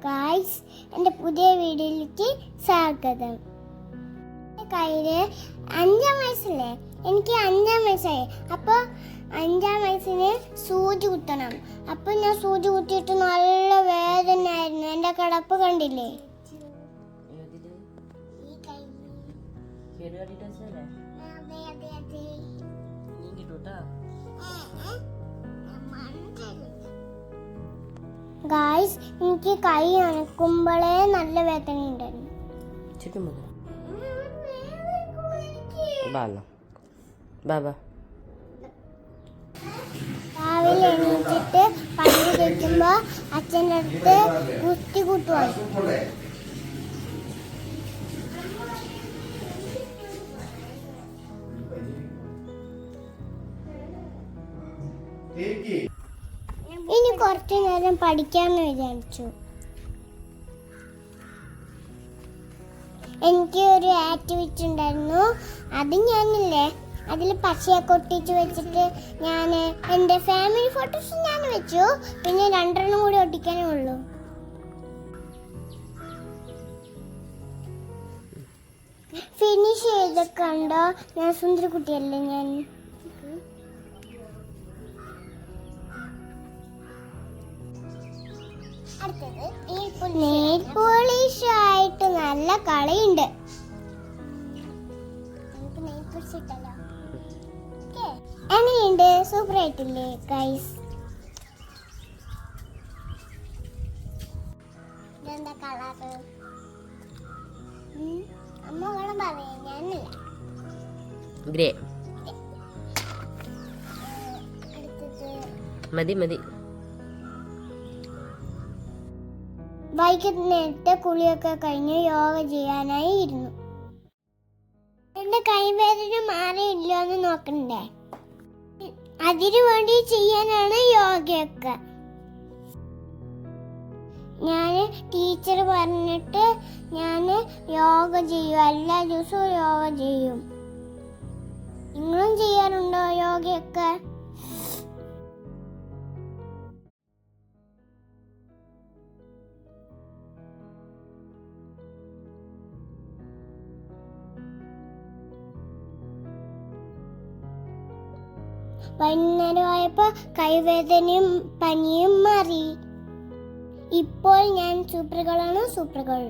Guys, എൻ്റെ പുതിയ വീഡിയോയിലേക്ക് സ്വാഗതം. എൻ്റെ കയ്യിൽ 5 വയസ്സല്ലേ, എനിക്ക് 5 വയസ്സായി. അപ്പോൾ 5 വയസ്സിന് സൂചി കുത്തണം. അപ്പോൾ ഞാൻ സൂചി കുത്തിയിട്ട് നല്ല വേദന ആയിരുന്നു. എൻ്റെ കിടപ്പ് കണ്ടില്ലേ? ഗായ്സ്, എനിക്ക് കൈ അനക്കുമ്പോഴേ നല്ല വേദന ഉണ്ടായിരുന്നു. രാവിലെ എണീറ്റിട്ട് പല്ല് തേക്കുമ്പോ അച്ഛൻ്റെ അടുത്ത് കുത്തി കൂട്ടുവാണ്. ഇനി കുറച്ചു നേരം പഠിക്കാമെന്ന് വിചാരിച്ചു. എനിക്ക് ഒരു ആക്ടിവിറ്റി ഉണ്ടായിരുന്നു. അത് ഞാനില്ലേ അതിൽ പച്ചയൊക്കെ ഒട്ടിച്ച് വെച്ചിട്ട് ഞാൻ എൻ്റെ ഫാമിലി ഫോട്ടോസ് ഞാൻ വെച്ചു. പിന്നെ 2 കൂടി ഒട്ടിക്കാനേ ഉള്ളൂ. ഫിനിഷ് ചെയ്തൊക്കെ കണ്ടോ? ഞാൻ സുന്ദരി കുട്ടിയല്ലേ ഞാൻ. നെയിൽ പോളിഷ് ആയിട്ട് നല്ല കളിയുണ്ട്. എങ്ങനെയുണ്ട്? സൂപ്പർ ആയിട്ടില്ലേ ഗൈസ്? ഇതെന്താ കളറ്? അമ്മകളും പറയാ, ഞാനില്ല. ഗ്രേ മതി മതി. വൈകുന്നേരത്തെ കുളിയൊക്കെ കഴിഞ്ഞ് യോഗ ചെയ്യാനായി ഇരുന്നു. എന്റെ കൈവേദന മാറിയില്ലോ എന്ന് നോക്കണ്ടേ? അതിനു വേണ്ടി ചെയ്യാനാണ് യോഗയൊക്കെ. ഞാൻ ടീച്ചർ പറഞ്ഞിട്ട് ഞാൻ യോഗ ചെയ്യും. എല്ലാ ദിവസവും യോഗ ചെയ്യും. നിങ്ങളും ചെയ്യാറുണ്ടോ യോഗയൊക്കെ? വൈകുന്നേരമായപ്പോൾ കൈവേദനയും പനിയും മാറി. ഇപ്പോൾ ഞാൻ സൂപ്പർ ഗേളാണ്, സൂപ്പർ ഗേൾ.